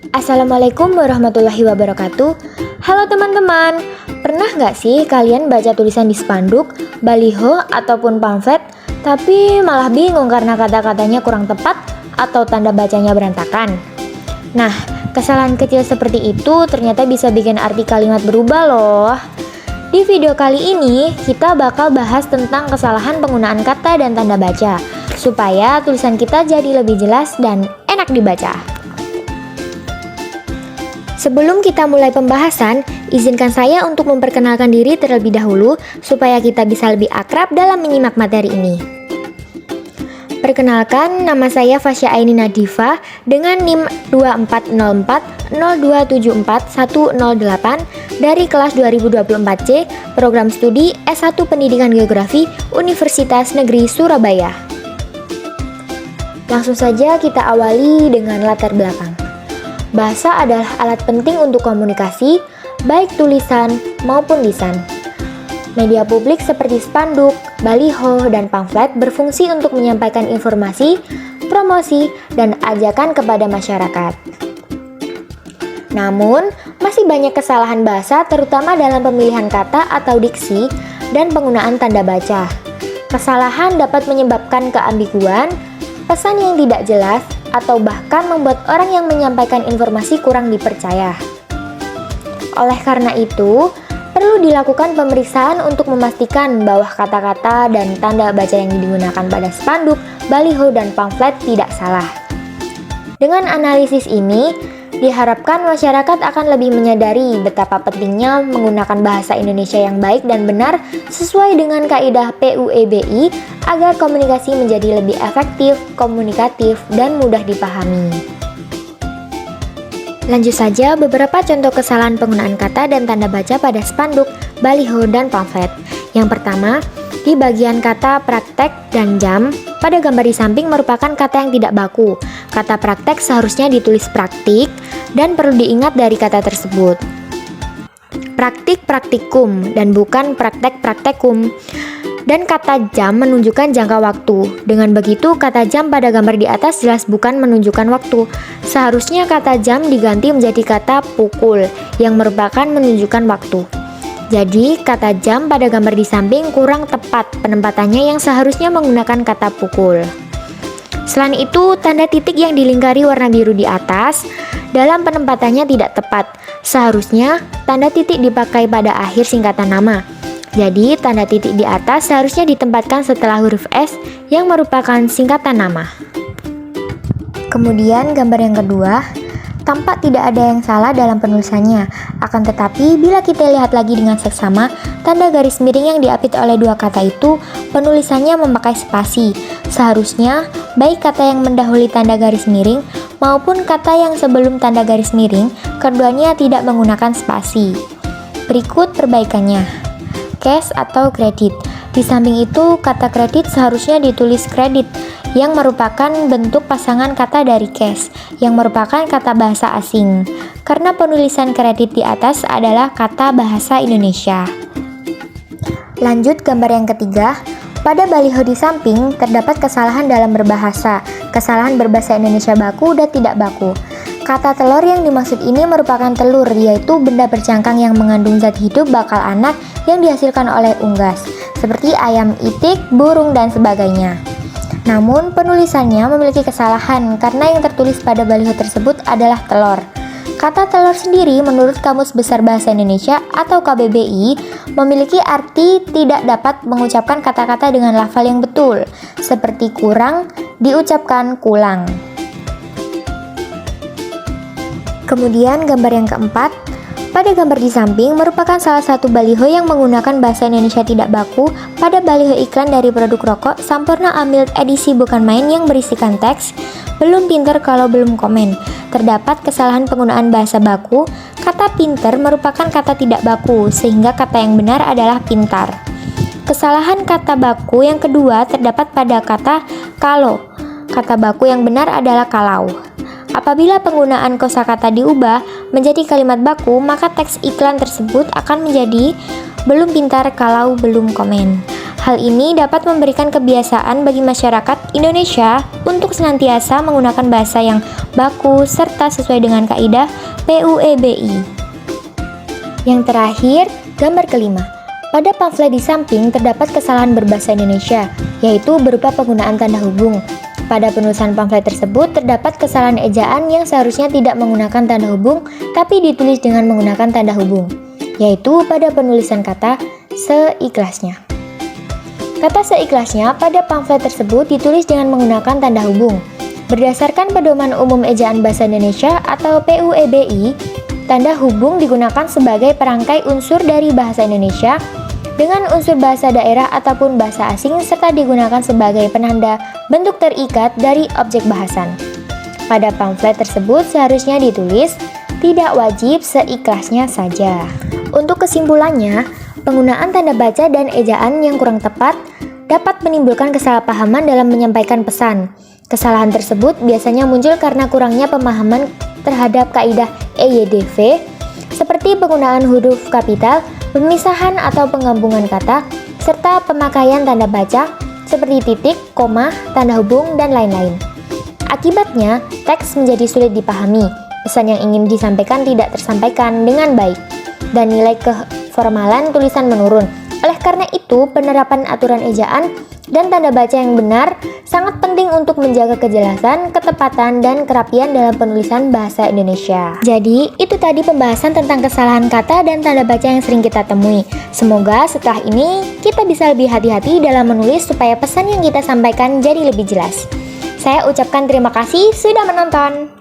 Assalamualaikum warahmatullahi wabarakatuh. Halo teman-teman, pernah nggak sih kalian baca tulisan di spanduk, baliho, ataupun pamflet, tapi malah bingung karena kata-katanya kurang tepat atau tanda bacanya berantakan? Nah, kesalahan kecil seperti itu ternyata bisa bikin arti kalimat berubah loh. Di video kali ini, kita bakal bahas tentang kesalahan penggunaan kata dan tanda baca, supaya tulisan kita jadi lebih jelas dan enak dibaca. Sebelum kita mulai pembahasan, izinkan saya untuk memperkenalkan diri terlebih dahulu supaya kita bisa lebih akrab dalam menyimak materi ini. Perkenalkan, nama saya Fasya Aini Nadifa dengan NIM 240402741008 dari kelas 2024C, Program Studi S1 Pendidikan Geografi Universitas Negeri Surabaya. Langsung saja kita awali dengan latar belakang. Bahasa adalah alat penting untuk komunikasi, baik tulisan maupun lisan. Media publik seperti spanduk, baliho, dan pamflet berfungsi untuk menyampaikan informasi, promosi, dan ajakan kepada masyarakat. Namun, masih banyak kesalahan bahasa terutama dalam pemilihan kata atau diksi dan penggunaan tanda baca. Kesalahan dapat menyebabkan keambiguan, pesan yang tidak jelas, atau bahkan membuat orang yang menyampaikan informasi kurang dipercaya. Oleh karena itu, perlu dilakukan pemeriksaan untuk memastikan bahwa kata-kata dan tanda baca yang digunakan pada spanduk, baliho, dan pamflet tidak salah. Dengan analisis ini, diharapkan masyarakat akan lebih menyadari betapa pentingnya menggunakan bahasa Indonesia yang baik dan benar sesuai dengan kaidah PUEBI agar komunikasi menjadi lebih efektif, komunikatif, dan mudah dipahami. Lanjut saja beberapa contoh kesalahan penggunaan kata dan tanda baca pada spanduk, baliho, dan pamflet. Yang pertama, di bagian kata praktek dan jam, pada gambar di samping merupakan kata yang tidak baku. Kata praktek seharusnya ditulis praktik dan perlu diingat dari kata tersebut. Praktik praktikum dan bukan praktek praktekum. Dan kata jam menunjukkan jangka waktu. Dengan begitu, kata jam pada gambar di atas jelas bukan menunjukkan waktu. Seharusnya kata jam diganti menjadi kata pukul yang merupakan menunjukkan waktu. Jadi, kata jam pada gambar di samping kurang tepat penempatannya yang seharusnya menggunakan kata pukul. Selain itu, tanda titik yang dilingkari warna biru di atas dalam penempatannya tidak tepat. Seharusnya, tanda titik dipakai pada akhir singkatan nama. Jadi, tanda titik di atas seharusnya ditempatkan setelah huruf S yang merupakan singkatan nama. Kemudian, gambar yang kedua, tampak tidak ada yang salah dalam penulisannya. Akan tetapi, bila kita lihat lagi dengan seksama, tanda garis miring yang diapit oleh dua kata itu, penulisannya memakai spasi. Seharusnya, baik kata yang mendahului tanda garis miring maupun kata yang sebelum tanda garis miring, keduanya tidak menggunakan spasi. Berikut perbaikannya. Cash atau kredit. Di samping itu, kata kredit seharusnya ditulis kredit, yang merupakan bentuk pasangan kata dari cash, yang merupakan kata bahasa asing. Karena penulisan kredit di atas adalah kata bahasa Indonesia. Lanjut gambar yang ketiga. Pada baliho di samping, terdapat kesalahan dalam berbahasa. Kesalahan berbahasa Indonesia baku dan tidak baku. Kata telur yang dimaksud ini merupakan telur, yaitu benda bercangkang yang mengandung zat hidup bakal anak yang dihasilkan oleh unggas, seperti ayam itik, burung, dan sebagainya. Namun, penulisannya memiliki kesalahan karena yang tertulis pada baliho tersebut adalah telur. Kata telur sendiri menurut Kamus Besar Bahasa Indonesia atau KBBI memiliki arti tidak dapat mengucapkan kata-kata dengan lafal yang betul, seperti kurang diucapkan kulang. Kemudian gambar yang keempat, pada gambar di samping merupakan salah satu baliho yang menggunakan bahasa Indonesia tidak baku pada baliho iklan dari produk rokok Sampurna Amilk edisi bukan main yang berisikan teks, belum pinter kalau belum komen. Terdapat kesalahan penggunaan bahasa baku, kata pinter merupakan kata tidak baku, sehingga kata yang benar adalah pintar. Kesalahan kata baku yang kedua terdapat pada kata kalau. Kata baku yang benar adalah kalau. Apabila penggunaan kosakata diubah menjadi kalimat baku, maka teks iklan tersebut akan menjadi belum pintar kalau belum komen. Hal ini dapat memberikan kebiasaan bagi masyarakat Indonesia untuk senantiasa menggunakan bahasa yang baku serta sesuai dengan kaidah PUEBI. Yang terakhir, gambar kelima. Pada pamflet di samping terdapat kesalahan berbahasa Indonesia, yaitu berupa penggunaan tanda hubung. Pada penulisan pamflet tersebut terdapat kesalahan ejaan yang seharusnya tidak menggunakan tanda hubung, tapi ditulis dengan menggunakan tanda hubung, yaitu pada penulisan kata seikhlasnya. Kata seikhlasnya pada pamflet tersebut ditulis dengan menggunakan tanda hubung. Berdasarkan Pedoman Umum Ejaan Bahasa Indonesia atau PUEBI, tanda hubung digunakan sebagai perangkai unsur dari bahasa Indonesia dengan unsur bahasa daerah ataupun bahasa asing serta digunakan sebagai penanda bentuk terikat dari objek bahasan. Pada pamflet tersebut seharusnya ditulis tidak wajib seikhlasnya saja. Untuk kesimpulannya, penggunaan tanda baca dan ejaan yang kurang tepat dapat menimbulkan kesalahpahaman dalam menyampaikan pesan. Kesalahan tersebut biasanya muncul karena kurangnya pemahaman terhadap kaidah EYDV, seperti penggunaan huruf kapital, pemisahan atau penggabungan kata, serta pemakaian tanda baca seperti titik, koma, tanda hubung, dan lain-lain. Akibatnya, teks menjadi sulit dipahami, pesan yang ingin disampaikan tidak tersampaikan dengan baik, dan nilai keformalan tulisan menurun. Oleh karena itu, penerapan aturan ejaan dan tanda baca yang benar sangat penting untuk menjaga kejelasan, ketepatan, dan kerapian dalam penulisan bahasa Indonesia. Jadi, itu tadi pembahasan tentang kesalahan kata dan tanda baca yang sering kita temui. Semoga setelah ini kita bisa lebih hati-hati dalam menulis supaya pesan yang kita sampaikan jadi lebih jelas. Saya ucapkan terima kasih sudah menonton.